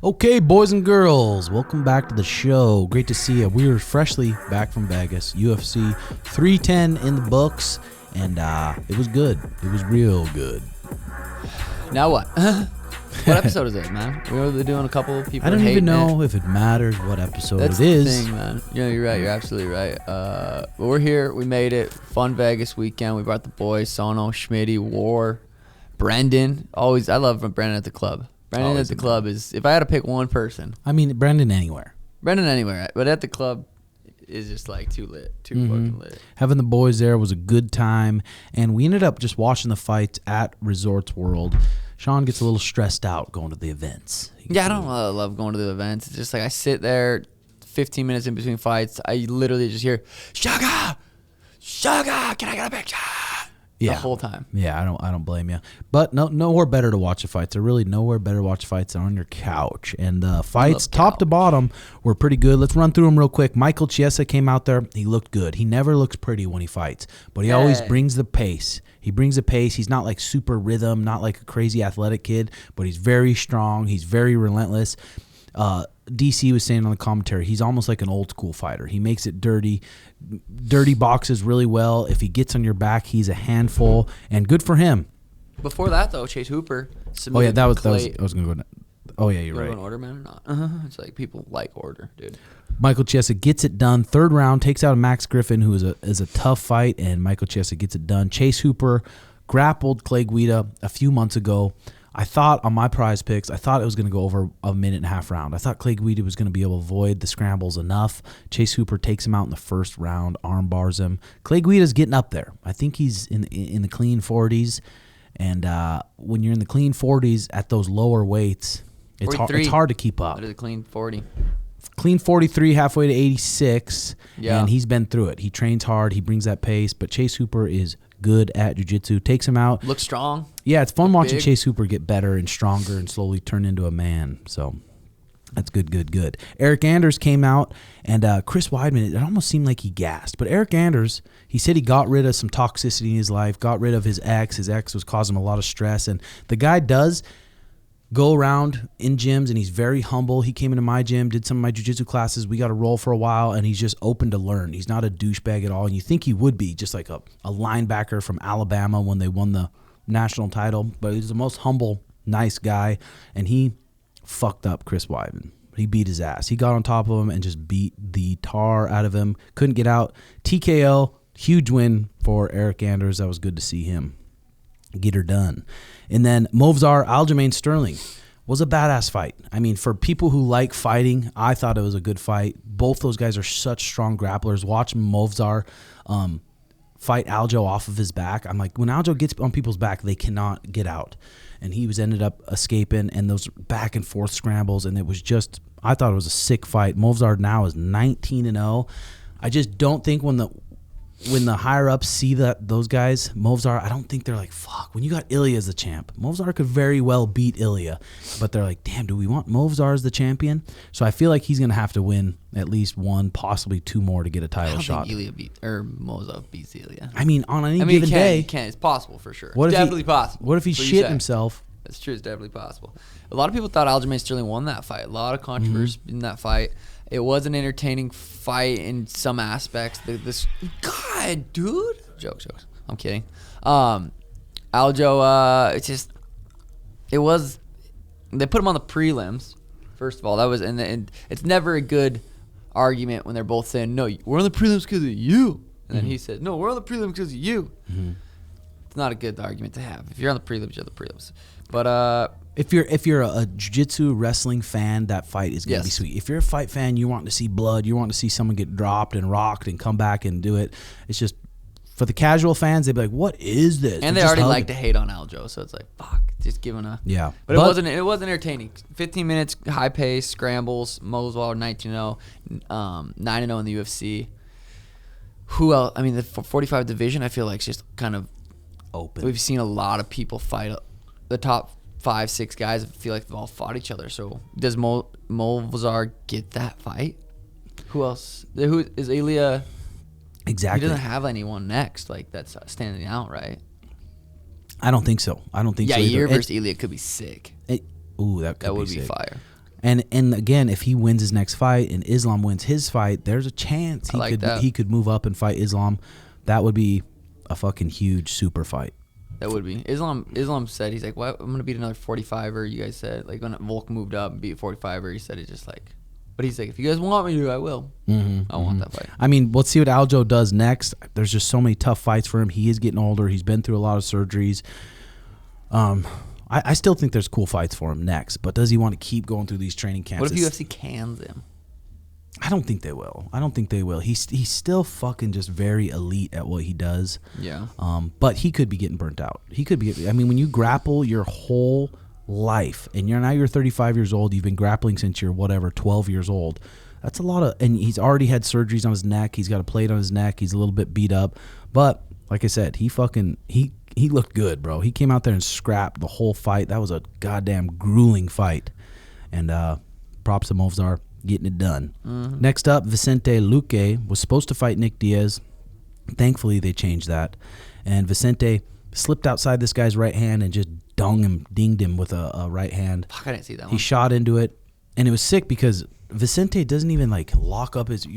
Okay, boys and girls, welcome back to the show. Great to see you. We were freshly back from Vegas. UFC 310 in the books, and it was good. It was real good. Now what? What episode is it, man? We're doing a couple of people. I don't even know if it matters what episode That's it is. That's the thing, man. Yeah, you're right. You're absolutely right. But we're here. We made it. Fun Vegas weekend. We brought the boys, Sono, Schmitty, War, Brendan. Always, I love Brendan at the club. Brendan Always at the club is, if I had to pick one person. I mean, Brendan anywhere. Brendan anywhere. But at the club is just like too lit. Too fucking lit. Having the boys there was a good time. And we ended up just watching the fights at Resorts World. Sean gets a little stressed out going to the events. Yeah, I don't love going to the events. It's just like I sit there 15 minutes in between fights. I literally just hear, Suga! Suga! Can I get a picture? Yeah. The whole time. Yeah, I don't blame you. But nowhere better to watch the fights. There really nowhere better to watch fights than on your couch. And fights, top to bottom, were pretty good. Let's run through them real quick. Michael Chiesa came out there. He looked good. He never looks pretty when he fights, but he always brings the pace. He brings the pace. He's not like super rhythm, not like a crazy athletic kid, but he's very strong. He's very relentless. DC was saying on the commentary, he's almost like an old school fighter. He makes it dirty boxes really well. If he gets on your back, he's a handful, and good for him. Before that, though, Chase Hooper. Oh yeah, that was I was gonna go. Oh yeah, you're right. An order, man, or not? It's like people like order, dude. Michael Chiesa gets it done. Third round, takes out Max Griffin, who is a tough fight, and Michael Chiesa gets it done. Chase Hooper grappled Clay Guida a few months ago. I thought on my prize picks, I thought it was going to go over a minute and a half round. I thought Clay Guida was going to be able to avoid the scrambles enough. Chase Hooper takes him out in the first round, arm bars him. Clay Guida's getting up there. I think he's in the clean 40s. And when you're in the clean 40s at those lower weights, it's hard to keep up. What is a clean 40? Clean 43, halfway to 86. Yeah. And he's been through it. He trains hard. He brings that pace. But Chase Hooper is good at jiu-jitsu, takes him out. Looks strong. Yeah, it's fun watching Chase Hooper get better and stronger and slowly turn into a man. So that's good. Eric Anders came out, and Chris Weidman, it almost seemed like he gassed. But Eric Anders, he said he got rid of some toxicity in his life, got rid of his ex. His ex was causing him a lot of stress. And the guy does go around in gyms, and he's very humble. He came into my gym, did some of my jiu-jitsu classes. We got to roll for a while, and he's just open to learn. He's not a douchebag at all, and you think he would be, just like a linebacker from Alabama when they won the national title. But he's the most humble, nice guy, and he fucked up Chris Weidman. He beat his ass. He got on top of him and just beat the tar out of him. Couldn't get out. TKO, huge win for Eric Anders. That was good to see him get her done. And then Movsar Aljamain Sterling was a badass fight. I mean, for people who like fighting, I thought it was a good fight. Both those guys are such strong grapplers. Watch Movsar fight Aljo off of his back. I'm like, when Aljo gets on people's back, they cannot get out. And he ended up escaping, and those back and forth scrambles, and it was just, I thought it was a sick fight. Movsar now is 19-0. I just don't think when the higher ups see those guys, Movsar, I don't think they're like, fuck, when you got Ilya as the champ, Movsar could very well beat Ilya. But they're like, damn, do we want Movsar as the champion? So I feel like he's going to have to win at least one, possibly two more to get a title shot. I don't think Movsar beats Ilya. I mean, on any given day. He can. It's possible for sure. It's definitely possible. What if he shit himself? That's true. It's definitely possible. A lot of people thought Aljamain Sterling won that fight. A lot of controversy in that fight. It was an entertaining fight in some aspects. God, dude. Jokes. I'm kidding. Aljo, it was. They put him on the prelims. First of all, that was, and it's never a good argument when they're both saying, "No, we're on the prelims because of you," and then he said, "No, we're on the prelims because of you." It's not a good argument to have. If you're on the prelims, you're on the prelims. But if you're a jiu-jitsu wrestling fan, that fight is going to be sweet. If you're a fight fan, you want to see blood, you want to see someone get dropped and rocked and come back and do it. It's just, for the casual fans, they'd be like, what is this? And they already like to hate on Aljo, so it's like, fuck, just giving a... Yeah. But it wasn't entertaining. 15 minutes, high pace, scrambles, Moswell 19-0, 9-0 in the UFC. Who else? I mean, the 45 division, I feel like, is just kind of open. We've seen a lot of people fight. The top 5-6 guys feel like they've all fought each other. So does Movsar get that fight? Who else? Who is Ilya? Exactly. He doesn't have anyone next like that's standing out, right? I don't think so. I don't think so. Yeah, Yair versus Ilya could be sick. That would be sick. fire. And again, if he wins his next fight and Islam wins his fight, there's a chance he could move up and fight Islam. That would be a fucking huge super fight. That would be. Islam said, he's like, well, I'm going to beat another 45er, you guys said. Like, when Volk moved up and beat 45er, he said it just like... But he's like, if you guys want me to, I will. I want that fight. I mean, let's see what Aljo does next. There's just so many tough fights for him. He is getting older. He's been through a lot of surgeries. I still think there's cool fights for him next. But does he want to keep going through these training camps? What if UFC cans him? I don't think they will. He's still fucking just very elite at what he does. Yeah. But he could be getting burnt out. I mean, when you grapple your whole life and you're 35 years old, you've been grappling since you're 12 years old. That's a lot of, and he's already had surgeries on his neck. He's got a plate on his neck. He's a little bit beat up. But like I said, he looked good, bro. He came out there and scrapped the whole fight. That was a goddamn grueling fight. And props to Movsar getting it done. Next up, Vicente Luque was supposed to fight Nick Diaz. Thankfully, they changed that. And Vicente slipped outside this guy's right hand and just dinged him with a right hand. Fuck, I didn't see that one. He shot into it. And it was sick because Vicente doesn't even like lock up his...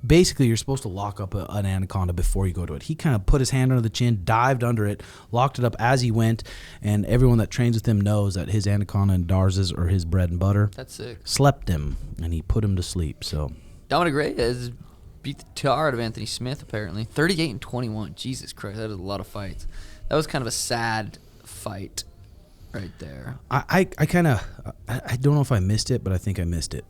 basically, you're supposed to lock up an anaconda before you go to it. He kind of put his hand under the chin, dived under it, locked it up as he went, and everyone that trains with him knows that his anaconda and Darz's are his bread and butter. That's sick. Slept him, and he put him to sleep. So Dominic Reyes beat the tar out of Anthony Smith, apparently. 38-21. Jesus Christ, that is a lot of fights. That was kind of a sad fight right there. I don't know if I missed it, but I think I missed it.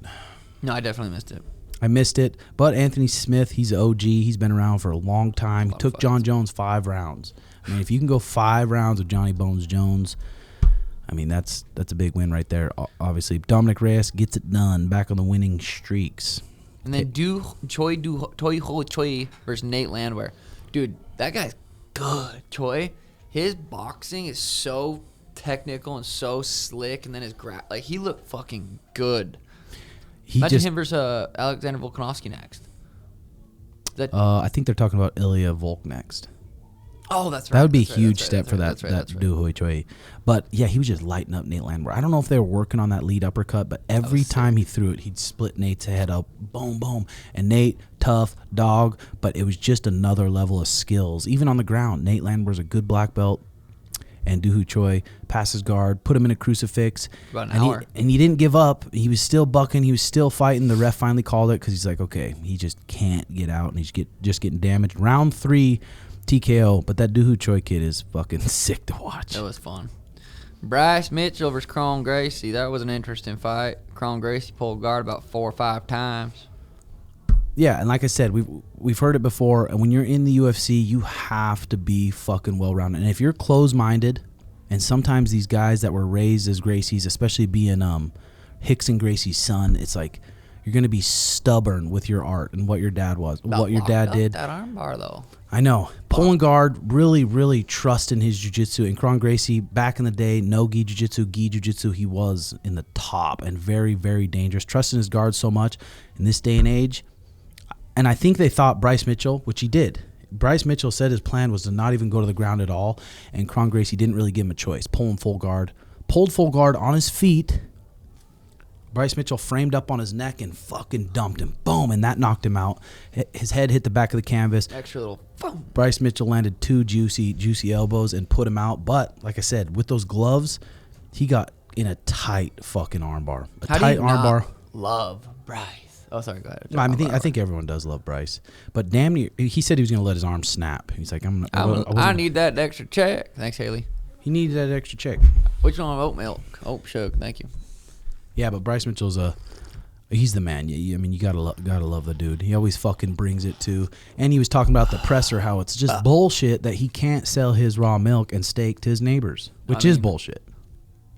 No, I definitely missed it. I missed it, but Anthony Smith, he's an OG. He's been around for a long time. He took John Jones 5 rounds. I mean, if you can go 5 rounds of Johnny Bones Jones, I mean, that's a big win right there. Obviously, Dominic Reyes gets it done, back on the winning streaks. And then Choi Ho Choi versus Nate Landwehr. Dude, that guy's good. Choi, his boxing is so technical and so slick, and then his he looked fucking good. Imagine him versus Alexander Volkanovski next. I think they're talking about Ilya Volk next. Oh, that's right. That would be a huge step for that Du Hoi Choi. But yeah, he was just lighting up Nate Landwehr. I don't know if they were working on that lead uppercut, but every time he threw it, he'd split Nate's head up, boom, boom. And Nate, tough, dog, but it was just another level of skills. Even on the ground, Nate Landwehr's a good black belt. And Du Hoi Choi passes guard, put him in a crucifix. About an hour. And he didn't give up. He was still bucking. He was still fighting. The ref finally called it because he's like, okay, he just can't get out, and he's just getting damaged. Round 3, TKO. But that Du Hoi Choi kid is fucking sick to watch. That was fun. Bryce Mitchell versus Cron Gracie. That was an interesting fight. Cron Gracie pulled guard about 4 or 5 times. Yeah, and like I said, we've heard it before, and when you're in the UFC, you have to be fucking well-rounded. And if you're closed-minded, and sometimes these guys that were raised as Gracies, especially being Hicks and Gracie's son, it's like you're going to be stubborn with your art and what your dad was, what your dad did. That arm bar, though. I know. Pulling guard, really, really trusting his jiu-jitsu. And Cron Gracie, back in the day, no gi jiu-jitsu, he was in the top and very, very dangerous. Trusting his guard so much in this day and age. And I think they thought Bryce Mitchell, which he did. Bryce Mitchell said his plan was to not even go to the ground at all, and Cron Gracie didn't really give him a choice. Pulled full guard on his feet. Bryce Mitchell framed up on his neck and fucking dumped him. Boom, and that knocked him out. His head hit the back of the canvas. Extra little boom. Bryce Mitchell landed 2 juicy elbows and put him out. But, like I said, with those gloves, he got in a tight fucking armbar. Love Bryce. Oh, sorry, go ahead. I think everyone does love Bryce. But damn near, he said he was going to let his arm snap. He's like, I need that extra check. Thanks, Haley. He needed that extra check. Which one of oat milk? Oh, sugar. Thank you. Yeah, but Bryce Mitchell's he's the man. I mean, you gotta love the dude. He always fucking brings it to. And he was talking about the presser, how it's just bullshit that he can't sell his raw milk and steak to his neighbors, which is bullshit.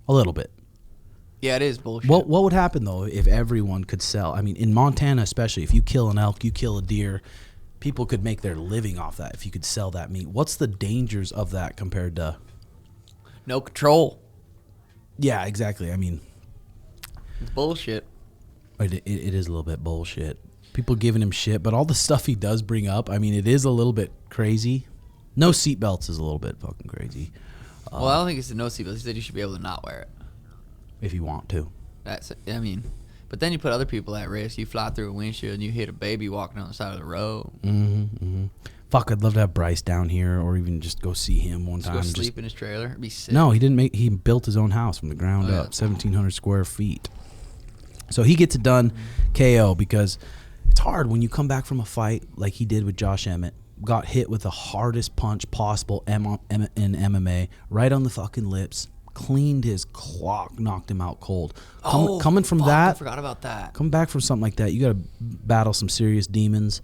A little bit. Yeah, it is bullshit. What would happen, though, if everyone could sell? I mean, in Montana especially, if you kill an elk, you kill a deer, people could make their living off that if you could sell that meat. What's the dangers of that compared to... No control. Yeah, exactly. I mean... It's bullshit. It is a little bit bullshit. People giving him shit, but all the stuff he does bring up, I mean, it is a little bit crazy. No seatbelts is a little bit fucking crazy. Well, I don't think it's a no seatbelt. He said you should be able to not wear it. If you want to. I mean, but then you put other people at risk. You fly through a windshield and you hit a baby walking on the side of the road. Fuck, I'd love to have Bryce down here, or even just go see him one time. Go sleep in his trailer. It'd be sick. No, he built his own house from the ground up, 1,700 square feet. So he gets it done, KO, because it's hard when you come back from a fight like he did with Josh Emmett. Got hit with the hardest punch possible in MMA, right on the fucking lips. Cleaned his clock, knocked him out cold. Coming from that, I forgot about that. Come back from something like that, you got to battle some serious demons.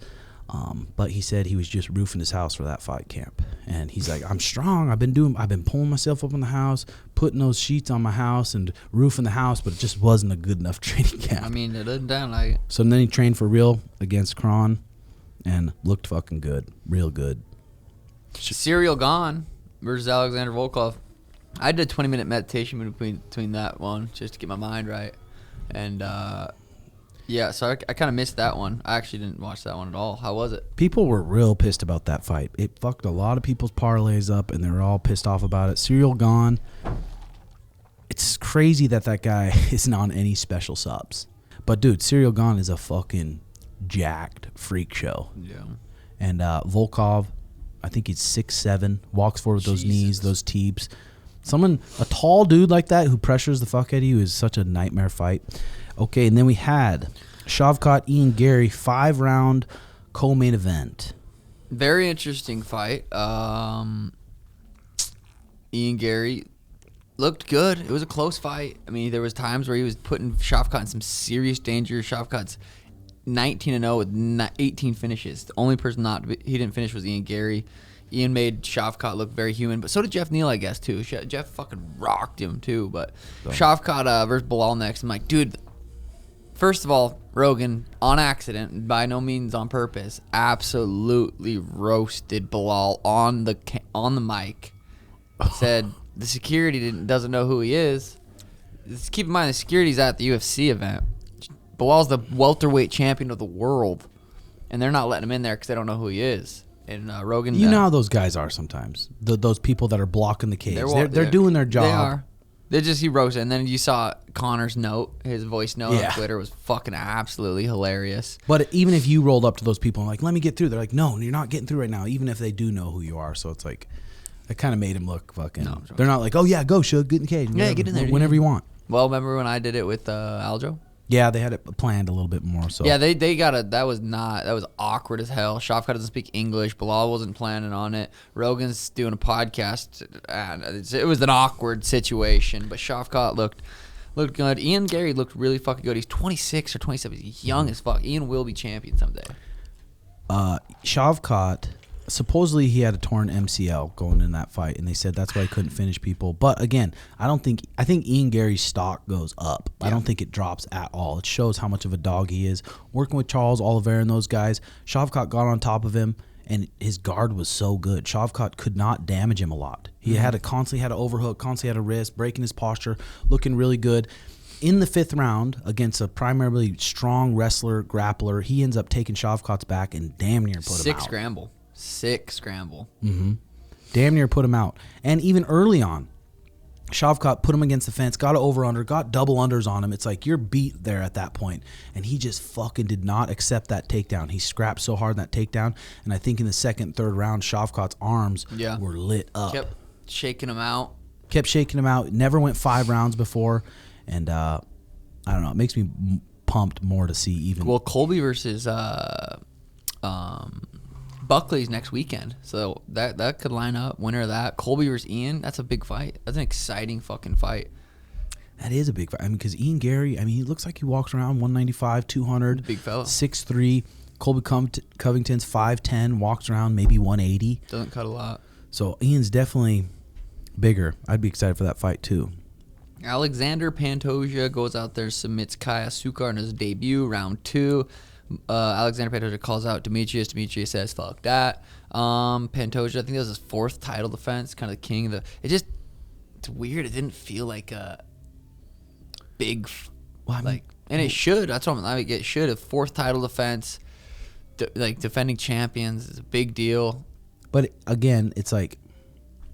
But he said he was just roofing his house for that fight camp, and he's like, "I'm strong. I've been pulling myself up in the house, putting those sheets on my house, and roofing the house, but it just wasn't a good enough training camp." I mean, it doesn't sound like it. So then he trained for real against Kron, and looked fucking good, real good. Serial Gone versus Alexander Volkov. I did a 20-minute meditation between that one just to get my mind right, and yeah, so I kind of missed that one. I actually didn't watch that one at all. How was it? People were real pissed about that fight. It fucked a lot of people's parlays up, and they were all pissed off about it. Serial Gone. It's crazy that guy isn't on any special subs. But, dude, Serial Gone is a fucking jacked freak show. Yeah. And Volkov, I think he's 6'7", walks forward with those knees, those teeps. A tall dude like that who pressures the fuck out of you is such a nightmare fight. Okay, and then we had Shavkat Ian Gary 5-round co-main event. Very interesting fight. Ian Gary looked good. It was a close fight. I mean, there was times where he was putting Shavkat in some serious danger. Shavkat's 19-0 with 18 finishes. The only person he didn't finish was Ian Gary. Ian made Shavkat look very human, but so did Jeff Neal, I guess, too. Jeff fucking rocked him, too. But Shavkat versus Bilal next. I'm like, dude, first of all, Rogan, on accident, by no means on purpose, absolutely roasted Bilal on the mic. Said the security doesn't know who he is. Just keep in mind, the security's at the UFC event. Bilal's the welterweight champion of the world, and they're not letting him in there because they don't know who he is. And Rogan, you know how those guys are sometimes. Those people that are blocking the cage, they're doing their job. They are. He roasted, and then you saw Connor's note, his voice note on Twitter was fucking absolutely hilarious. But even if you rolled up to those people and like, let me get through, they're like, no, you're not getting through right now, even if they do know who you are. So it's like, it kind of made him look fucking. No, they're not like, oh yeah, go Suge, get in the cage. Yeah, get in there whenever you want. Well, remember when I did it with Aljo? Yeah, they had it planned a little bit more. So yeah, they got it. That was awkward as hell. Shavkat doesn't speak English. Bilal wasn't planning on it. Rogan's doing a podcast. It was an awkward situation, but Shavkat looked good. Ian Gary looked really fucking good. He's 26 or 27. He's young as fuck. Ian will be champion someday. Shavkat, supposedly he had a torn MCL going in that fight, and they said that's why he couldn't finish people. But again, I think Ian Gary's stock goes up. Yeah. I don't think it drops at all. It shows how much of a dog he is. Working with Charles Oliveira and those guys, Shavkat got on top of him, and his guard was so good. Shavkat could not damage him a lot. He constantly had an overhook, constantly had a wrist, breaking his posture, looking really good. In the 5th round, against a primarily strong wrestler, grappler, he ends up taking Shavkat's back and damn near put him out. Sick scramble. Mm-hmm. Damn near put him out. And even early on, Shavkat put him against the fence, got an over-under, got double unders on him. It's like you're beat there at that point. And he just fucking did not accept that takedown. He scrapped so hard in that takedown. And I think in the 2nd, 3rd round, Shavkat's arms were lit up. Kept shaking him out. Never went 5 rounds before. And I don't know. It makes me pumped more to see even. Well, Colby versus Buckley's next weekend, so that could line up. Winner of that, Colby versus Ian. That's a big fight. That's an exciting fucking fight. That is a big fight. I mean, because Ian Gary, he looks like he walks around 195, 200, big fella, 6'3". Colby Covington's 5'10", walks around maybe 180. Doesn't cut a lot. So Ian's definitely bigger. I'd be excited for that fight too. Alexander Pantoja goes out there, submits Kaya Sukar in his debut, round 2. Alexander Pantoja calls out Demetrius. Demetrius says, fuck that. Pantoja, I think that was his 4th title defense, kind of the king of the... It's weird. It didn't feel like a big... and it should. That's what I'm like. It should. A 4th title defense, defending champions is a big deal. But again, it's like,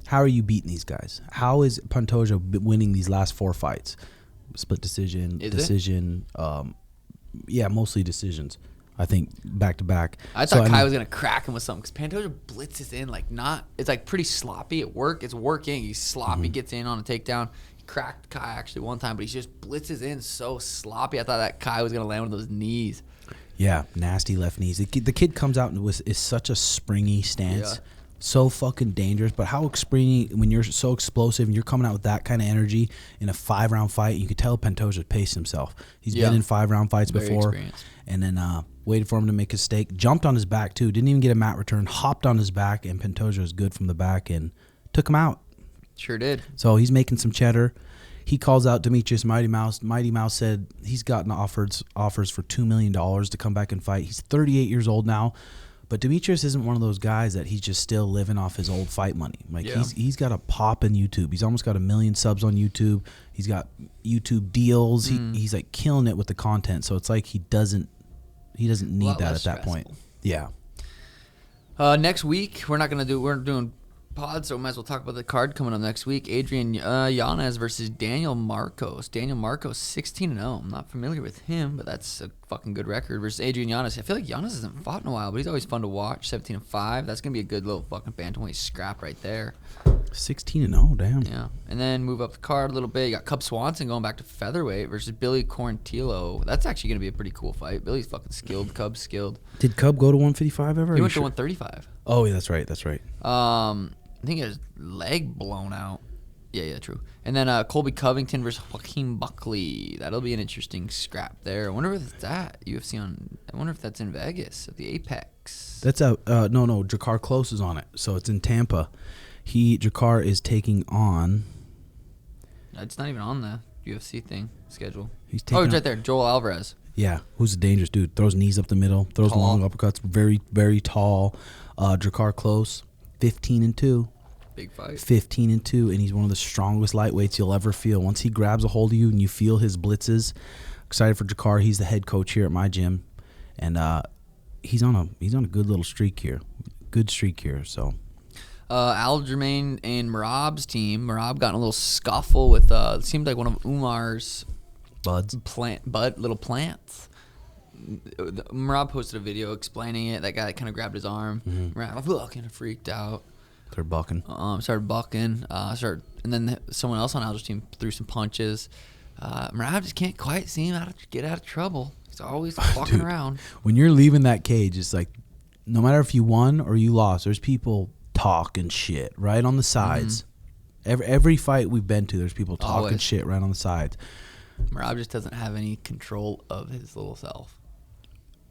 how are you beating these guys? How is Pantoja winning these last 4 fights? split decision, Is decision. Yeah, mostly decisions. I think back to back. I thought Kai was gonna crack him with something because Pantoja blitzes in like not. It's like pretty sloppy at work. It's working. He's sloppy. Gets in on a takedown. He cracked Kai actually one time, but he just blitzes in so sloppy. I thought that Kai was gonna land one of those knees. Yeah, nasty left knees. The kid comes out and is such a springy stance. Yeah. So fucking dangerous, but how springy when you're so explosive and you're coming out with that kind of energy in a 5-round fight. You could tell Pantoja paced himself. He's been in 5-round fights Very before, experienced. and then waited for him to make a stake. Jumped on his back too. Didn't even get a mat return. Hopped on his back, and Pantoja was good from the back and took him out. Sure did. So he's making some cheddar. He calls out Demetrius Mighty Mouse. Mighty Mouse said he's gotten offers for $2 million to come back and fight. He's 38 years old now. But Demetrius isn't one of those guys that he's just still living off his old fight money. Like he's got a pop in YouTube. He's almost got 1 million subs on YouTube. He's got YouTube deals. He's like killing it with the content. So it's like he doesn't need that at that point. Yeah. Next week we're doing pods, so we might as well talk about the card coming up next week. Adrian Yanez versus Daniel Marcos. Daniel Marcos 16-0. I'm not familiar with him, but that's a fucking good record. Versus Adrian Yanez. I feel like Yanez hasn't fought in a while, but he's always fun to watch. 17-5. That's gonna be a good little fucking bantamweight scrap right there. 16-0, damn. Yeah. And then move up the card a little bit. You got Cub Swanson going back to featherweight versus Billy Quarantillo. That's actually gonna be a pretty cool fight. Billy's fucking skilled. Cub's skilled. Did Cub go to 155 ever? He went to 135. Oh, yeah, that's right. That's right. I think his leg blown out. Yeah, true. And then Colby Covington versus Joaquin Buckley. That'll be an interesting scrap there. I wonder if it's at UFC on. I wonder if that's in Vegas at the Apex. That's out. No, Jakar Close is on it, so it's in Tampa. Jakar is taking on. It's not even on the UFC thing schedule. He's taking it's right there. Joel Alvarez. Yeah, who's a dangerous dude. Throws knees up the middle. Throws Tall. long uppercuts. Very, very tall. Jakar Close, 15-2. Big fight. 15-2, and he's one of the strongest lightweights you'll ever feel. Once he grabs a hold of you and you feel his blitzes, excited for Jakar. He's the head coach here at my gym, and he's on a good little streak here. Good streak here. So, Aljamain and Merab's team. Merab got in a little scuffle with it seemed like one of Umar's little plants. Merab posted a video explaining it. That guy kind of grabbed his arm. Merab fucking freaked out. Started bucking. And then someone else on Alger's team threw some punches. Merab just can't quite seem how to get out of trouble. He's always walking around. When you're leaving that cage, it's like no matter if you won or you lost, there's people talking shit right on the sides. Every fight we've been to, there's people talking shit right on the sides. Merab just doesn't have any control of his little self.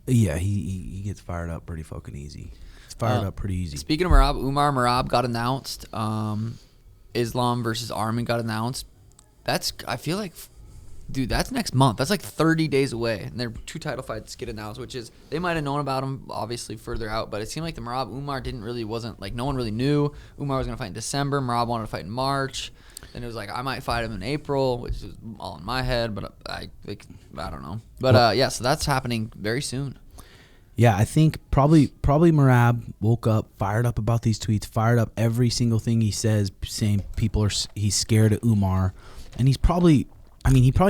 Yeah, he gets fired up pretty fucking easy. It's fired up pretty easy. Speaking of Merab got announced. Islam versus Arman got announced. I feel like, dude, that's next month. That's like 30 days away. And their 2 title fights get announced, which is, they might have known about them obviously further out, but it seemed like the Merab Umar wasn't like, no one really knew. Umar was going to fight in December. Merab wanted to fight in March. Then it was like, I might fight him in April, which is all in my head, but I don't know. But so that's happening very soon. Yeah, I think probably Merab woke up, fired up about these tweets, fired up every single thing he says, saying he's scared of Umar. And he probably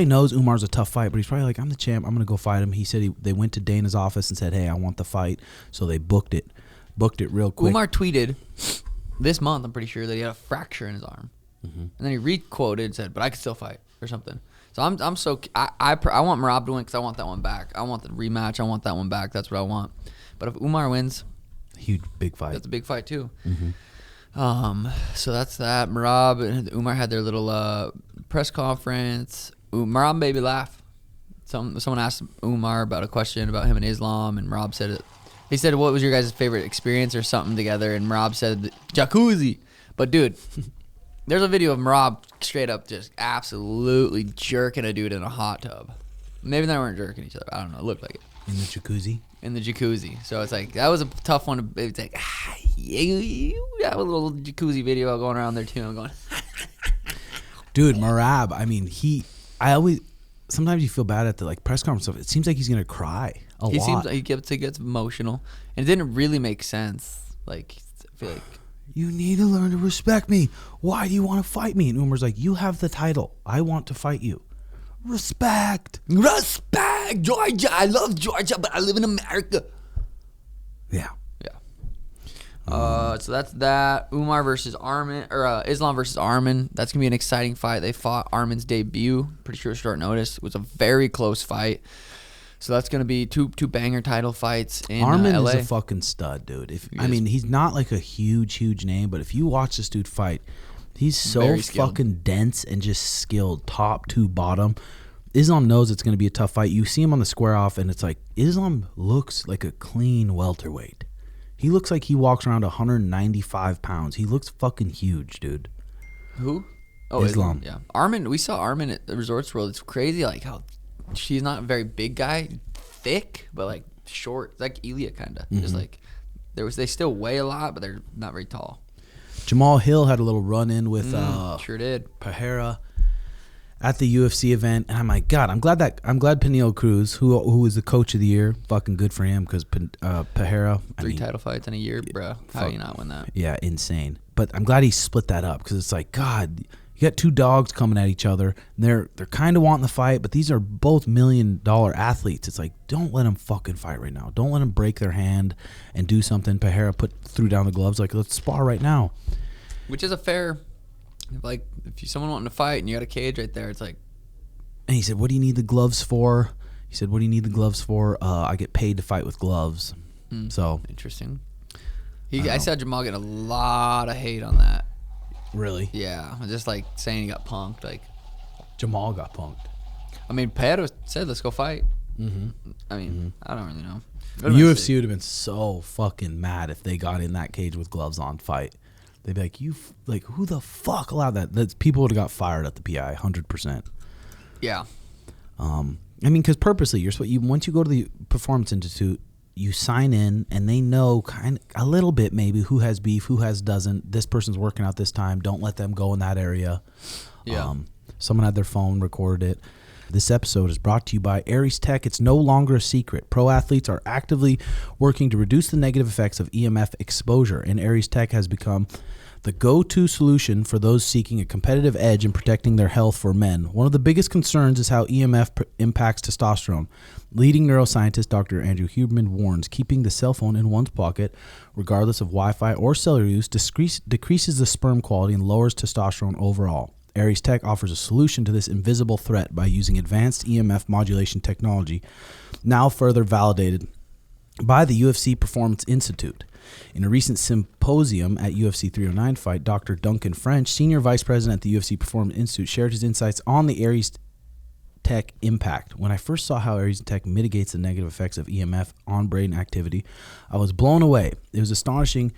knows Umar's a tough fight, but he's probably like, I'm the champ, I'm going to go fight him. He said they went to Dana's office and said, hey, I want the fight. So they booked it real quick. Umar tweeted this month, I'm pretty sure, that he had a fracture in his arm. And then he re-quoted and said, but I can still fight or something. So I want Merab to win because I want that one back. I want the rematch. I want that one back. That's what I want. But if Umar wins, huge big fight. That's a big fight too. So that's that. Merab and Umar had their little press conference. Merab made me laugh. Someone asked Umar about a question about him and Islam, and Merab said it. He said, "What was your guys' favorite experience or something together?" And Merab said, "Jacuzzi." But dude. There's a video of Merab straight up just absolutely jerking a dude in a hot tub. Maybe they weren't jerking each other. I don't know. It looked like it. In the jacuzzi? In the jacuzzi. So it's like, that was a tough one. It's like, you have a little jacuzzi video going around there too. I'm going, dude, Merab, I mean, sometimes you feel bad at the like press conference stuff. It seems like he's going to cry a lot. He seems like he gets emotional. And it didn't really make sense. Like, I feel like, you need to learn to respect me. Why do you want to fight me? And Umar's like, you have the title. I want to fight you. Respect. Respect, Georgia. I love Georgia, but I live in America. Yeah. So that's that. Umar versus Arman, or Islam versus Arman. That's gonna be an exciting fight. They fought Arman's debut. Pretty sure short notice. It was a very close fight. So that's gonna be two banger title fights in Arman LA. is a fucking stud, dude. He's not like a huge name, but if you watch this dude fight, he's so fucking dense and just skilled, top to bottom. Islam knows it's gonna be a tough fight. You see him on the square off, and it's like Islam looks like a clean welterweight. He looks like he walks around 195 pounds. He looks fucking huge, dude. Who? Oh, Islam. Yeah. Arman, we saw Arman at the Resorts World. It's crazy, like, how she's not a very big guy, thick, but, like, short. It's like Elia, kind of. Just, like, they still weigh a lot, but they're not very tall. Jamal Hill had a little run-in with sure did. Pereira at the UFC event, and I'm like, God, I'm glad Peniel Cruz, who is the coach of the year, fucking good for him, because Pereira, 3 title fights in a year, bro. How do you not win that? Yeah, insane. But I'm glad he split that up, because it's like, God, you got 2 dogs coming at each other. And they're kind of wanting the fight, but these are both $1 million athletes. It's like, don't let them fucking fight right now. Don't let them break their hand and do something. Pereira threw down the gloves, like, let's spar right now. Which is a fair. Like, if someone wanting to fight and you got a cage right there, it's like. And he said, what do you need the gloves for? He said, what do you need the gloves for? I get paid to fight with gloves. So. Interesting. I saw Jamal get a lot of hate on that. Really? Yeah. Just like saying he got punked. Like, Jamal got punked. I mean, Pedro said, let's go fight. I mean, I don't really know. The UFC would have been so fucking mad if they got in that cage with gloves on fight. They'd be like, who the fuck allowed that? People would have got fired at the PI, 100%. Yeah. I mean, because purposely, once you go to the Performance Institute, you sign in, and they know kind of a little bit maybe who has beef, who doesn't. This person's working out this time. Don't let them go in that area. Yeah. Someone had their phone, recorded it. This episode is brought to you by Aries Tech. It's no longer a secret. Pro athletes are actively working to reduce the negative effects of EMF exposure, and Aries Tech has become the go-to solution for those seeking a competitive edge in protecting their health for men. One of the biggest concerns is how EMF impacts testosterone. Leading neuroscientist Dr. Andrew Huberman warns keeping the cell phone in one's pocket, regardless of Wi-Fi or cellular use, decreases the sperm quality and lowers testosterone overall. Aries Tech offers a solution to this invisible threat by using advanced EMF modulation technology, now further validated by the UFC Performance Institute. In a recent symposium at UFC 309 fight, Dr. Duncan French, Senior Vice President at the UFC Performance Institute, shared his insights on the Aries Tech impact. When I first saw how Aries Tech mitigates the negative effects of EMF on brain activity, I was blown away. It was astonishing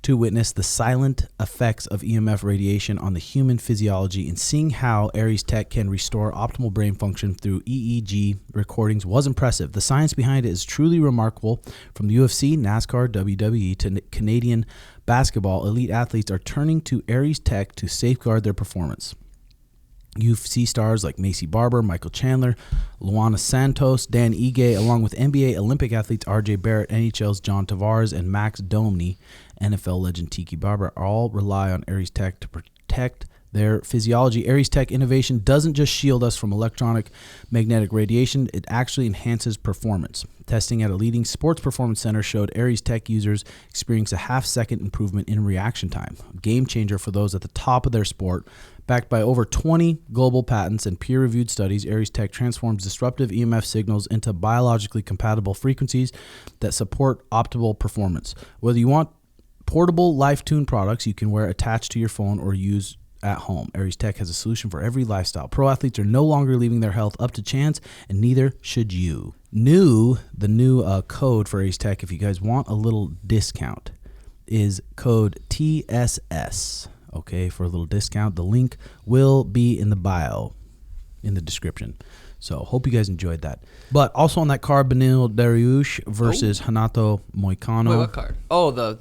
to witness the silent effects of EMF radiation on the human physiology, and seeing how Aries Tech can restore optimal brain function through EEG recordings was impressive. The science behind it is truly remarkable. From the UFC, NASCAR, WWE to Canadian basketball, elite athletes are turning to Aries Tech to safeguard their performance. UFC stars like Macy Barber, Michael Chandler, Luana Santos, Dan Ige, along with NBA Olympic athletes RJ Barrett, NHL's John Tavares, and Max Domi, NFL legend Tiki Barber, all rely on Aries Tech to protect their physiology. Aries Tech innovation doesn't just shield us from electronic magnetic radiation, it actually enhances performance. Testing at a leading sports performance center showed Aries Tech users experience a half-second improvement in reaction time, a game changer for those at the top of their sport. Backed by over 20 global patents and peer-reviewed studies, Aries Tech transforms disruptive EMF signals into biologically compatible frequencies that support optimal performance. Whether you want portable, life-tuned products you can wear attached to your phone or use at home, Aries Tech has a solution for every lifestyle. Pro athletes are no longer leaving their health up to chance, and neither should you. The new code for Aries Tech, if you guys want a little discount, is code TSS. Okay, for a little discount. The link will be in the bio, in the description. So hope you guys enjoyed that. But also on that card, Beneil Dariush versus Renato Moicano. Wait, what card? Oh, the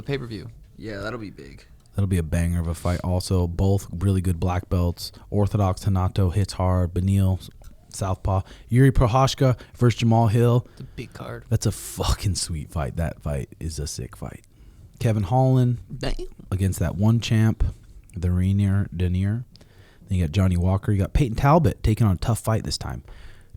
pay-per-view. Yeah, that'll be big. That'll be a banger of a fight. Also, both really good black belts. Orthodox Renato hits hard. Beneil, southpaw. Yuri Prochazka versus Jamal Hill. It's a big card. That's a fucking sweet fight. That fight is a sick fight. Kevin Holland against that one champ, the Rainier Denier. Then you got Johnny Walker. You got Peyton Talbot taking on a tough fight this time.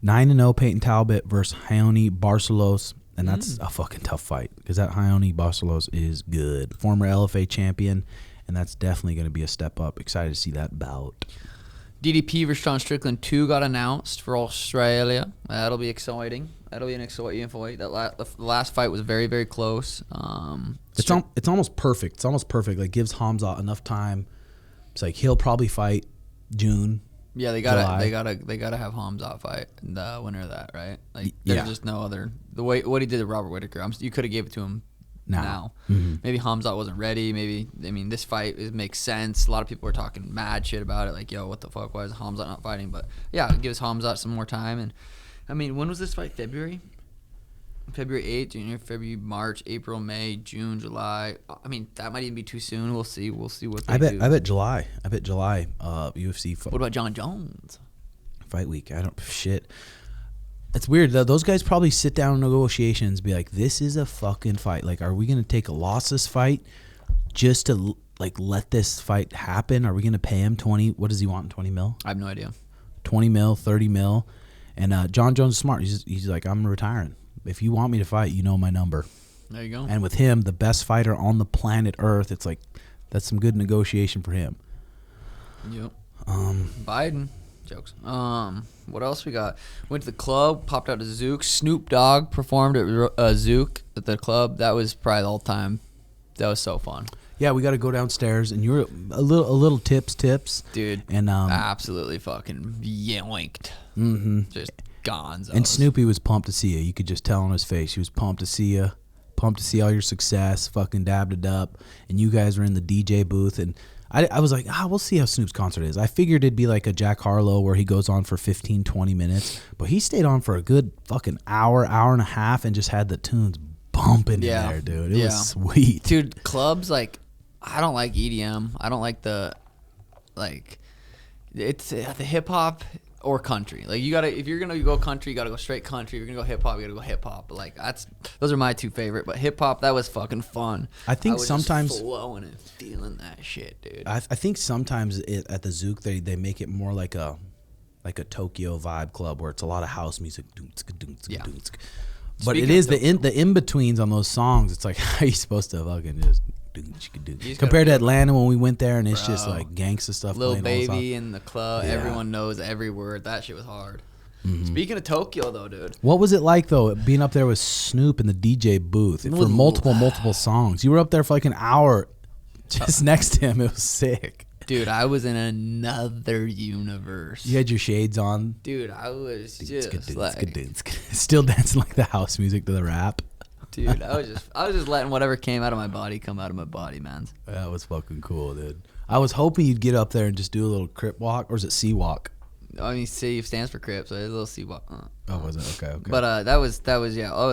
9-0 Peyton Talbot versus Raoni Barcelos. And that's a fucking tough fight because that Raoni Barcelos is good. Former LFA champion. And that's definitely going to be a step up. Excited to see that bout. DDP versus Sean Strickland 2 got announced for Australia. That'll be exciting. That'll be an exciting fight. The last fight was very, very close. It's almost perfect. It's almost perfect. Like gives Hamza enough time. It's like he'll probably fight June. Yeah, they gotta have Hamza fight the winner of that, right? Like there's just no other. The way what he did to Robert Whittaker, you could have gave it to him now. Maybe Hamza wasn't ready. Maybe this fight makes sense. A lot of people were talking mad shit about it, like, yo, what the fuck? Why is Hamza not fighting? But yeah, it gives Hamza some more time. And when was this fight? February 8th, January, February, March, April, May, June, July. That might even be too soon. We'll see. We'll see what they do. I bet July. UFC. What about John Jones? Fight week. Shit. It's weird. Those guys probably sit down in negotiations, be like, "This is a fucking fight. Like, are we gonna take a loss this fight just to like let this fight happen? Are we gonna pay him 20? What does he want? 20 mil? I have no idea. 20 mil, 30 mil. And John Jones is smart. He's like, I'm retiring. If you want me to fight, you know my number. There you go. And with him, the best fighter on the planet Earth, it's like that's some good negotiation for him. Yep. Biden. Jokes. What else we got? Went to the club, popped out to Zook. Snoop Dogg performed at Zook at the club. That was probably the all time. That was so fun. Yeah, we got to go downstairs, and you're a little tips, dude. And absolutely fucking yoinked. Just gonzo. And Snoopy was pumped to see you. You could just tell on his face. He was pumped to see you, pumped to see all your success. Fucking dabbed it up, and you guys were in the DJ booth, and I was like, we'll see how Snoop's concert is. I figured it'd be like a Jack Harlow where he goes on for 15, 20 minutes. But he stayed on for a good fucking hour and a half and just had the tunes bumping in there, dude. It was sweet. Dude, clubs, like, I don't like EDM. I don't like it's the hip-hop or country. Like, you gotta, if you're gonna go country, you gotta go straight country. If you're gonna go hip hop, you gotta go hip hop. But like, those are my two favorite. But hip hop, that was fucking fun. I think sometimes just flowing and feeling that shit, dude. I think sometimes at the Zook they make it more like a Tokyo vibe club where it's a lot of house music. Yeah. But it is the in betweens on those songs. It's like how you supposed to fucking just. Compared to Atlanta when we went there and it's just like gangsta stuff. Lil Baby in the club, everyone knows every word. That shit was hard. Speaking of Tokyo though, dude, what was it like though being up there with Snoop in the DJ booth for multiple songs? You were up there for like an hour, just next to him. It was sick, dude. I was in another universe. You had your shades on, dude. I was just like still dancing like the house music to the rap. Dude, I was just letting whatever came out of my body come out of my body, man. That was fucking cool, dude. I was hoping you'd get up there and just do a little crip walk, or is it sea walk? C stands for crip, so it's a little sea walk. Oh, was it? Okay. But that was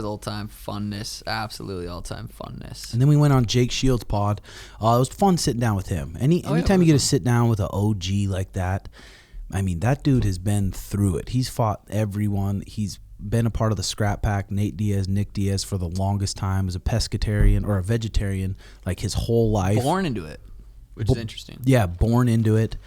all time funness, absolutely all time funness. And then we went on Jake Shields' pod. It was fun sitting down with him. Anytime you get to sit down with an OG like that, that dude has been through it. He's fought everyone. He's been a part of the scrap pack. Nick Diaz for the longest time as a pescatarian or a vegetarian, like his whole life. Born into it, which is interesting. Yeah, born into it.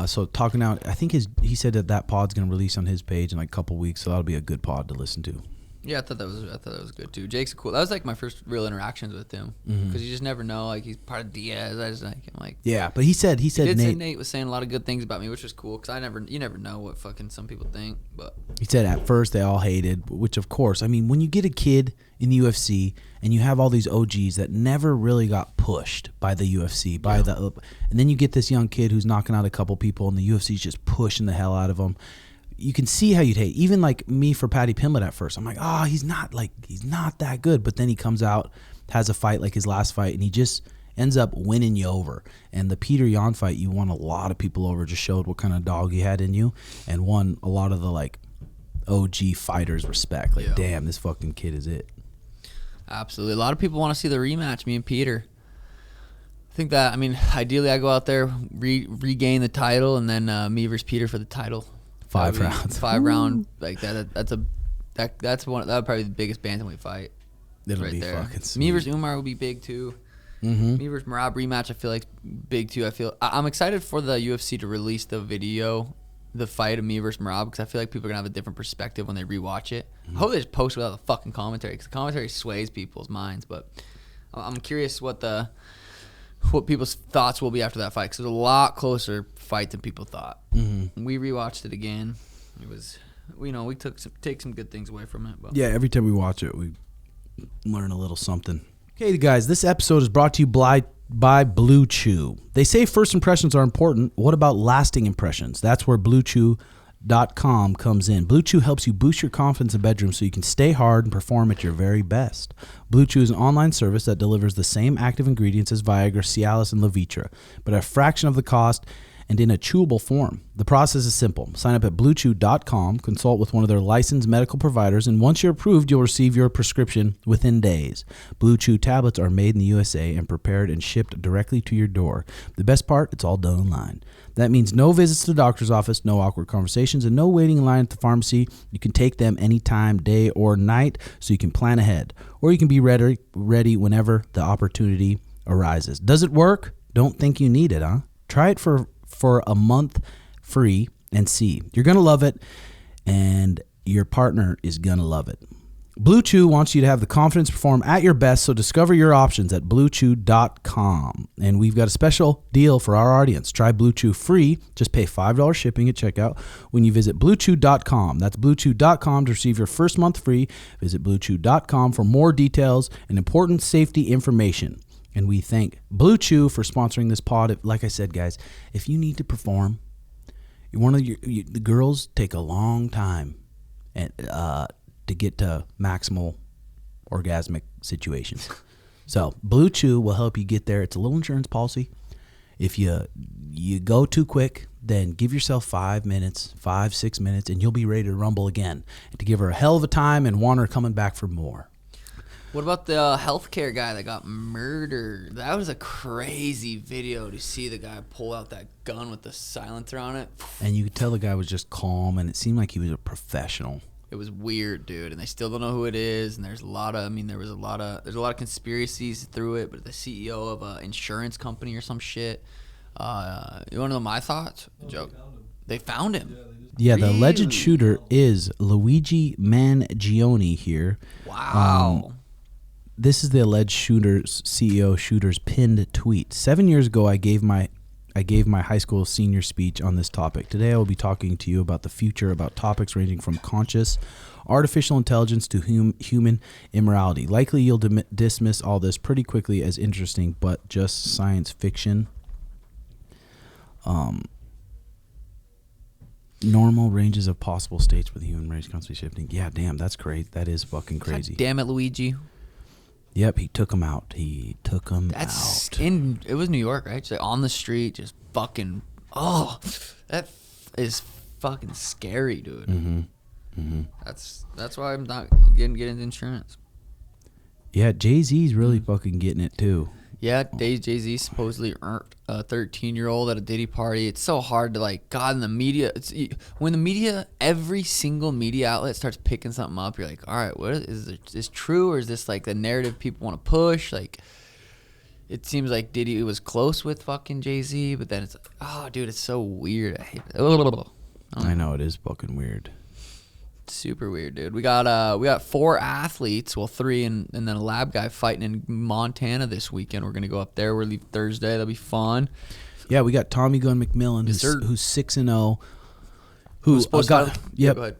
So talking out, I think he said that pod's gonna release on his page in like a couple weeks, so that'll be a good pod to listen to. Yeah, I thought that was good too. Jake's cool. That was like my first real interactions with him because you just never know. Like he's part of Diaz. I just like him. Like yeah, but he said Nate was saying a lot of good things about me, which was cool because you never know what fucking some people think. But he said at first they all hated, which of course, when you get a kid in the UFC and you have all these OGs that never really got pushed by the UFC, and then you get this young kid who's knocking out a couple people and the UFC's just pushing the hell out of them. You can see how you'd hate. Even like me for Paddy Pimblett at first. I'm like, he's not that good. But then he comes out, has a fight like his last fight, and he just ends up winning you over. And the Peter Yan fight, you won a lot of people over. Just showed what kind of dog you had in you, and won a lot of the like OG fighters respect. Like, damn, this fucking kid is it. Absolutely. A lot of people want to see the rematch, me and Peter. I think that, ideally I go out there, regain the title, and then me versus Peter for the title. 5 rounds. 5 round like that. That would probably be the biggest bantamweight fight. It'll right be there. fucking sweet. Me versus UMAR would be big too. Me versus Merab rematch, I feel like big too. I'm excited for the UFC to release the video, the fight of me versus Merab, because I feel like people are gonna have a different perspective when they rewatch it. I hope they just post without the fucking commentary, because the commentary sways people's minds. But I'm curious what people's thoughts will be after that fight, because it was a lot closer fight than people thought. We rewatched it again. It was, we take some good things away from it. But. Yeah, every time we watch it, we learn a little something. Okay, guys, this episode is brought to you by Blue Chew. They say first impressions are important. What about lasting impressions? That's where BlueChew.com comes in. Blue Chew helps you boost your confidence in the bedroom so you can stay hard and perform at your very best. Blue Chew is an online service that delivers the same active ingredients as Viagra, Cialis, and Levitra, but at a fraction of the cost and in a chewable form. The process is simple. Sign up at BlueChew.com, consult with one of their licensed medical providers, and once you're approved, you'll receive your prescription within days. Blue Chew tablets are made in the USA and prepared and shipped directly to your door. The best part, it's all done online. That means no visits to the doctor's office, no awkward conversations, and no waiting in line at the pharmacy. You can take them anytime, day or night, so you can plan ahead. Or you can be ready whenever the opportunity arises. Does it work? Don't think you need it, huh? Try it for a month free and see. You're going to love it, and your partner is going to love it. Blue Chew wants you to have the confidence to perform at your best, so discover your options at BlueChew.com. And we've got a special deal for our audience. Try Blue Chew free. Just pay $5 shipping at checkout when you visit BlueChew.com. That's BlueChew.com to receive your first month free. Visit BlueChew.com for more details and important safety information. And we thank Blue Chew for sponsoring this pod. Like I said, guys, if you need to perform, the girls take a long time to get to maximal orgasmic situations. So Blue Chew will help you get there. It's a little insurance policy. If you go too quick, then give yourself 6 minutes, and you'll be ready to rumble again. And to give her a hell of a time and want her coming back for more. What about the healthcare guy that got murdered? That was a crazy video to see the guy pull out that gun with the silencer on it. And you could tell the guy was just calm, and it seemed like he was a professional. It was weird, dude, and they still don't know who it is. And there's a lot of conspiracies through it. But the CEO of an insurance company or some shit. You want to know my thoughts? Joke. They found him. Yeah, the alleged shooter is Luigi Mangione here. Wow. This is the alleged shooter's pinned tweet. 7 years ago, I gave my high school senior speech on this topic. Today, I will be talking to you about the future, about topics ranging from conscious artificial intelligence to human immorality. Likely, you'll dismiss all this pretty quickly as interesting, but just science fiction. Normal ranges of possible states where the human race constantly shifting. Yeah, damn, that's crazy. That is fucking crazy. God damn it, Luigi. Yep, he took him out. It was New York, right? Just like on the street, just fucking. Oh, that is fucking scary, dude. Mm-hmm. That's why I'm not getting into insurance. Yeah, Jay-Z's really fucking getting it too. Yeah, Jay-Z supposedly earned a 13-year-old at a Diddy party. It's so hard to God in the media. When the media, every single media outlet starts picking something up, you're like, all right, what is this true, or is this the narrative people want to push? It seems like Diddy was close with fucking Jay-Z, but then it's oh, dude, it's so weird. I hate it. I know, it is fucking weird. Super weird, dude. We got 4 athletes, 3 and then a lab guy fighting in Montana this weekend. We're gonna go up there. We're leaving Thursday. That'll be fun. Yeah, we got Tommy Gunn McMillan, who's 6-0, who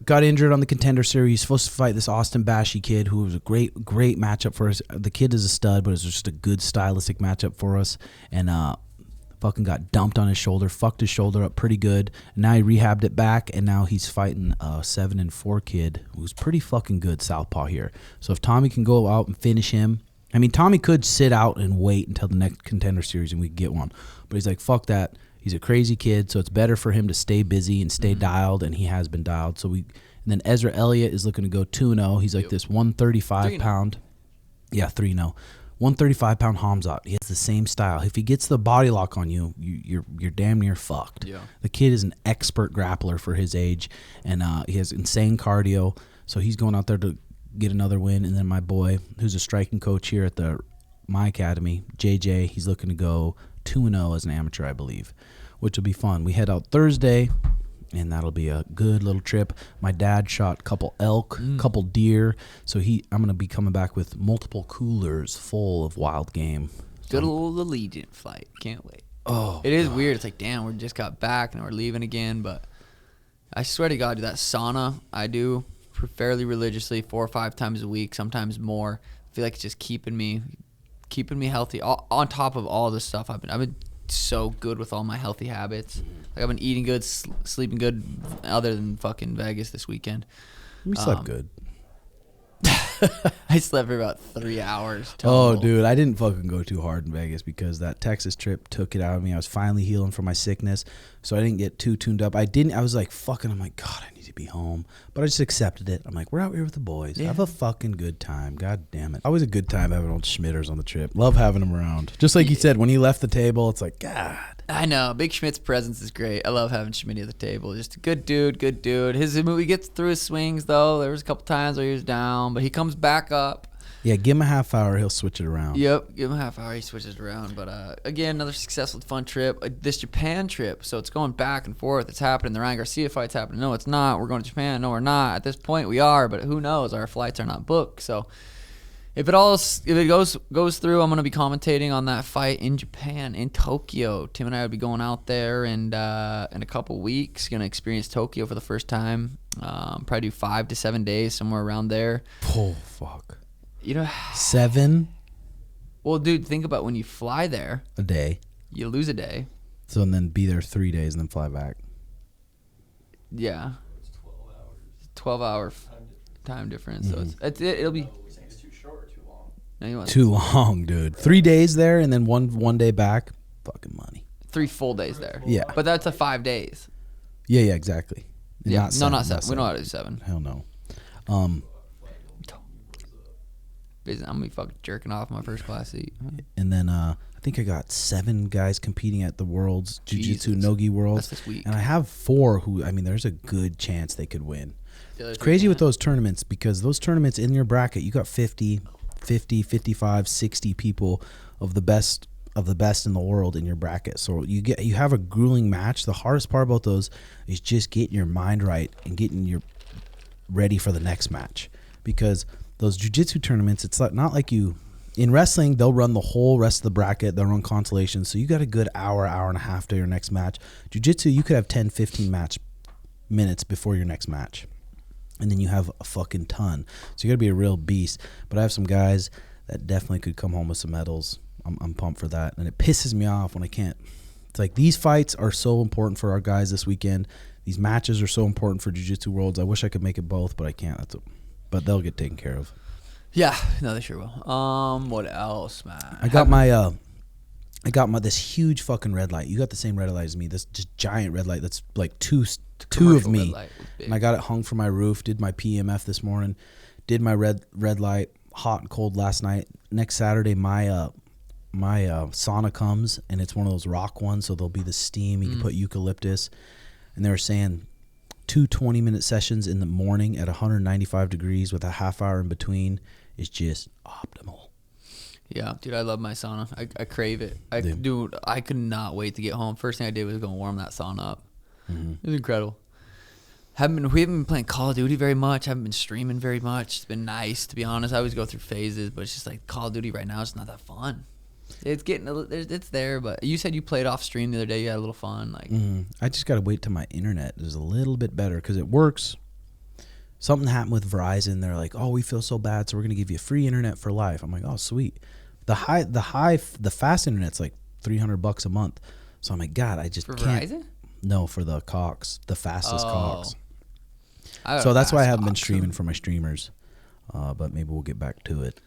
got injured on the Contender Series. He's supposed to fight this Austin Bashy kid, who was a great matchup for us. The kid is a stud, but it's just a good stylistic matchup for us. And fucking got dumped on his shoulder, fucked his shoulder up pretty good. And now he rehabbed it back, and now he's fighting a 7-4 kid who's pretty fucking good southpaw here. So if Tommy can go out and finish him, I mean, Tommy could sit out and wait until the next Contender Series and we could get one. But he's like, fuck that. He's a crazy kid, so it's better for him to stay busy and stay dialed, and he has been dialed. And then Ezra Elliott is looking to go 2-0. He's like this 135-pound. Yeah, 3-0. 135-pound Hamzat. He has the same style. If he gets the body lock on you, you're damn near fucked. Yeah. The kid is an expert grappler for his age, and he has insane cardio. So he's going out there to get another win. And then my boy, who's a striking coach here at the my academy. JJ, he's looking to go 2-0 as an amateur, I believe, which will be fun. We head out Thursday, and that'll be a good little trip. My dad shot a couple elk, couple deer, so I'm going to be coming back with multiple coolers full of wild game. Good old Allegiant flight. Can't wait. Oh, it is weird. It's like, damn, we just got back and we're leaving again. But I swear to God, that sauna I do fairly religiously 4 or 5 times a week, sometimes more. I feel like it's just keeping me healthy. On top of all this stuff, I've been so good with all my healthy habits. Like I've been eating good, sleeping good, other than fucking Vegas this weekend. We slept good. I slept for about 3 hours total. Oh, dude, I didn't fucking go too hard in Vegas because that Texas trip took it out of me. I was finally healing from my sickness, so I didn't get too tuned up. I was like, fucking, I'm like, God, I need to be home. But I just accepted it. I'm like, we're out here with the boys. Yeah. Have a fucking good time. God damn it. Always a good time having old Schmitters on the trip. Love having them around. Just like you said, when he left the table, it's like, God. I know. Big Schmidt's presence is great. I love having Schmidt at the table. Just a good dude, good dude. He gets through his swings, though. There was a couple times where he was down, but he comes back up. Yeah, give him a half hour. He'll switch it around. Yep, give him a half hour. He switches it around. But, again, another successful, fun trip. This Japan trip, so it's going back and forth. It's happening. The Ryan Garcia fight's happening. No, it's not. We're going to Japan. No, we're not. At this point, we are, but who knows? Our flights are not booked, so... If it goes through, I'm going to be commentating on that fight in Japan, in Tokyo. Tim and I will be going out there and in a couple weeks. Going to experience Tokyo for the first time. Probably do 5 to 7 days, somewhere around there. Oh, fuck. 7? Well, dude, think about when you fly there. A day. You lose a day. So, and then be there 3 days and then fly back. Yeah. It's 12 hours. 12 hour time difference. Mm-hmm. So it'll be... Too long, dude. 3 days there and then one day back. Fucking money. 3 full days there. Yeah. But that's a 5 days. Yeah, exactly. Yeah. Not 7. Not 7. We don't know how to do 7. Hell no. I'm gonna be fucking jerking off my first class seat. And then I think I got 7 guys competing at the World's Jiu-Jitsu Nogi Worlds. That's this week. And I have 4 who, there's a good chance they could win. It's crazy with those tournaments because those tournaments in your bracket, you got 50, 55, 60 people of the best in the world in your bracket. So you have a grueling match. The hardest part about those is just getting your mind right and getting your ready for the next match. Because those jiu-jitsu tournaments, it's not like you in wrestling, they'll run the whole rest of the bracket, they'll run consolations. So you got a good hour and a half to your next match. Jiu-jitsu, you could have 10, 15 minutes before your next match. And then you have a fucking ton. So you got to be a real beast. But I have some guys that definitely could come home with some medals. I'm pumped for that. And it pisses me off when I can't. It's like these fights are so important for our guys this weekend. These matches are so important for Jiu-Jitsu Worlds. I wish I could make it both, but I can't. But they'll get taken care of. Yeah. No, they sure will. What else, man? I got my this huge fucking red light. You got the same red light as me. This just giant red light that's like two of me. And I got it hung from my roof. Did my PMF this morning. Did my red light hot and cold last night. Next Saturday my sauna comes and it's one of those rock ones, so there'll be the steam. You can put eucalyptus. And they were saying 2 20-minute sessions in the morning at 195 degrees with a half hour in between is just optimal. Yeah, dude, I love my sauna. I crave it. Dude, I could not wait to get home. First thing I did was go and warm that sauna up. Mm-hmm. It was incredible. We haven't been playing Call of Duty very much. Haven't been streaming very much. It's been nice, to be honest. I always go through phases, but it's just like Call of Duty right now. It's not that fun. It's it's there, but you said you played off stream the other day. You had a little fun. I just gotta wait till my internet is a little bit better because it works. Something happened with Verizon. They're like, "Oh, we feel so bad, so we're gonna give you free internet for life." I'm like, "Oh, sweet." The fast internet's like $300 a month. So I'm like, God, I just can't. For Verizon? No, for the Cox, the fastest Cox. So that's why I haven't been streaming for my streamers. But maybe we'll get back to it.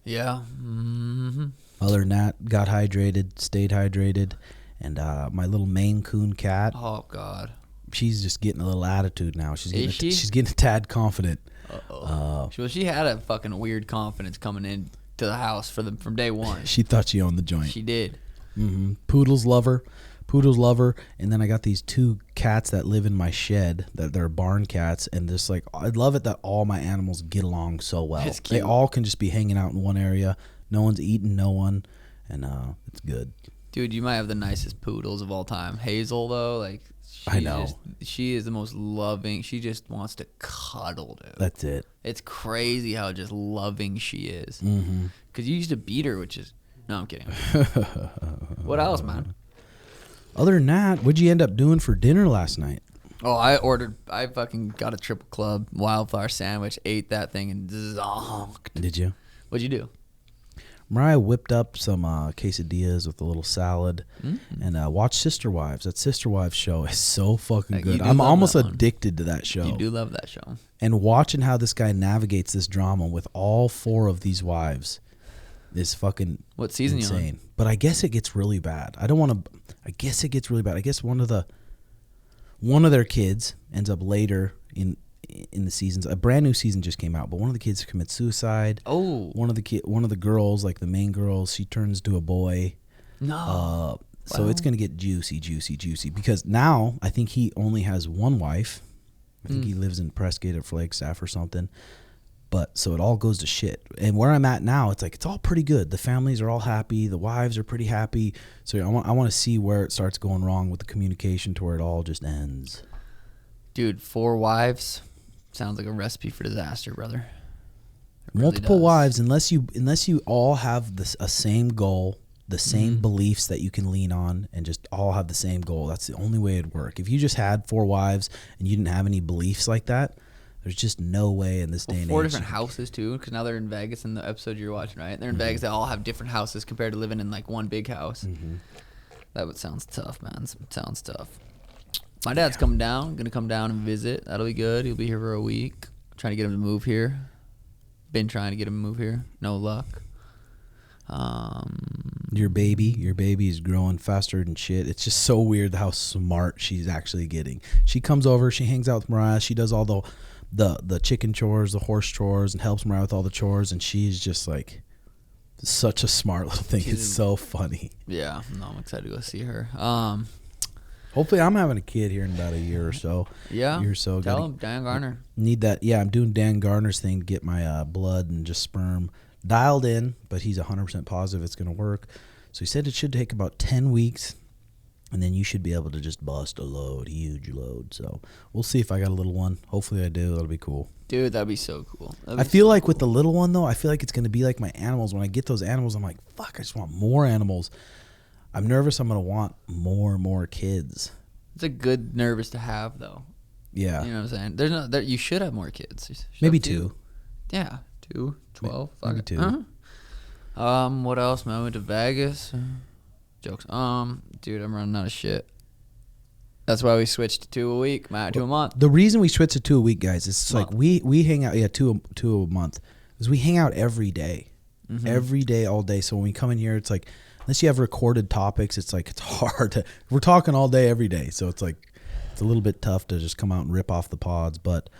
Yeah. Mm-hmm. Other than that, got hydrated, stayed hydrated, and my little Maine Coon cat. Oh God. She's just getting a little attitude now. She's getting a tad confident. Well, she had a fucking weird confidence coming in to the house from day one. She thought she owned the joint. She did. Mm-hmm. Poodles love her. And then I got these 2 cats that live in my shed that they're barn cats, and just like I love it that all my animals get along so well. They all can just be hanging out in one area. No one's eating no one, and it's good. Dude, you might have the nicest poodles of all time. Hazel, though, like, I know. She is the most loving. She just wants to cuddle, dude. That's it. It's crazy how just loving she is. Mm-hmm. Because you used to beat her, which is... No, I'm kidding. What else, man? Other than that, what'd you end up doing for dinner last night? Oh, I fucking got a triple club wildflower sandwich, ate that thing, and zonked. Did you? What'd you do? Mariah whipped up some quesadillas with a little salad and watched Sister Wives. That Sister Wives show is so fucking good. I'm almost addicted to that show. You do love that show. And watching how this guy navigates this drama with all 4 of these wives is fucking what season insane. you on? But I guess it gets really bad. I guess it gets really bad. I guess one of their kids ends up later in the seasons. A brand new season just came out, but one of the kids commits suicide. Oh, one of the girls, like the main girl, she turns to a boy. No. So it's gonna get juicy because now I think he only has one wife. I think he lives in Prescott or Flagstaff or something. But so it all goes to shit. And where I'm at now, it's like it's all pretty good. The families are all happy. The wives are pretty happy. So I want to see where it starts going wrong with the communication to where it all just ends. Dude, 4 wives sounds like a recipe for disaster, brother. Multiple wives, unless you all have a same goal, the same beliefs that you can lean on, and just all have the same goal. That's the only way it'd work. If you just had 4 wives and you didn't have any beliefs like that, there's just no way in this day and age. 4 different houses too, because now they're in Vegas in the episode you're watching, right? They're in Vegas. They all have different houses compared to living in like one big house. That sounds tough, man. Sounds tough. My dad's coming down. Gonna come down and visit. That'll be good. He'll be here for a week. Trying to get him to move here. Been trying to get him to move here. No luck. Your baby is growing faster than shit. It's just so weird how smart she's actually getting. She comes over. She hangs out with Mariah. She does all the chicken chores, the horse chores, and helps Mariah with all the chores, and she's just like such a smart little thing. It's so funny. Yeah, no, I'm excited to go see her. Hopefully I'm having a kid here in about a year or so. Yeah. Year or so. Tell him, Dan Garner. Need that. Yeah, I'm doing Dan Garner's thing to get my blood and just sperm dialed in, but he's 100% positive it's going to work. So he said it should take about 10 weeks. And then you should be able to just bust a huge load. So we'll see if I got a little one. Hopefully I do. That'll be cool. Dude, that'd be so cool. I feel like with the little one, though, I feel like it's going to be like my animals. When I get those animals, I'm like, fuck, I just want more animals. I'm nervous I'm going to want more kids. It's a good nervous to have, though. Yeah. You know what I'm saying? You should have more kids. Maybe 2. Yeah, 2, 12. Maybe 2. What else, man? I went to Vegas. Jokes. Dude, I'm running out of shit. That's why we switched to 2 a week, Matt, 2 a month. The reason we switched to 2 a week, guys, is like we hang out, 2 a month, is we hang out every day. Every day, all day. So when we come in here, it's like, unless you have recorded topics, it's like, it's hard to, we're talking all day, every day. So it's like, it's a little bit tough to just come out and rip off the pods, but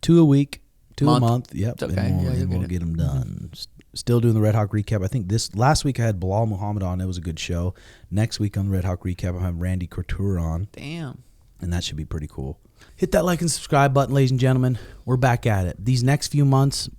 2 a week, 2 a month. Yep. It's okay. And we'll get them done. Still doing the REDHAWK recap. I think last week I had Bilal Muhammad on. It was a good show. Next week on the REDHAWK recap, I'm having Randy Couture on. Damn. And that should be pretty cool. Hit that like and subscribe button, ladies and gentlemen. We're back at it. These next few months,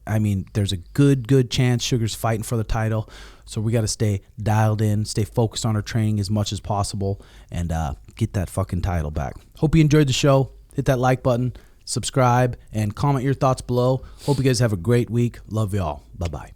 I mean, there's a good chance Sugar's fighting for the title. So we got to stay dialed in, stay focused on our training as much as possible, and get that fucking title back. Hope you enjoyed the show. Hit that like button, subscribe, and comment your thoughts below. Hope you guys have a great week. Love y'all. Bye-bye.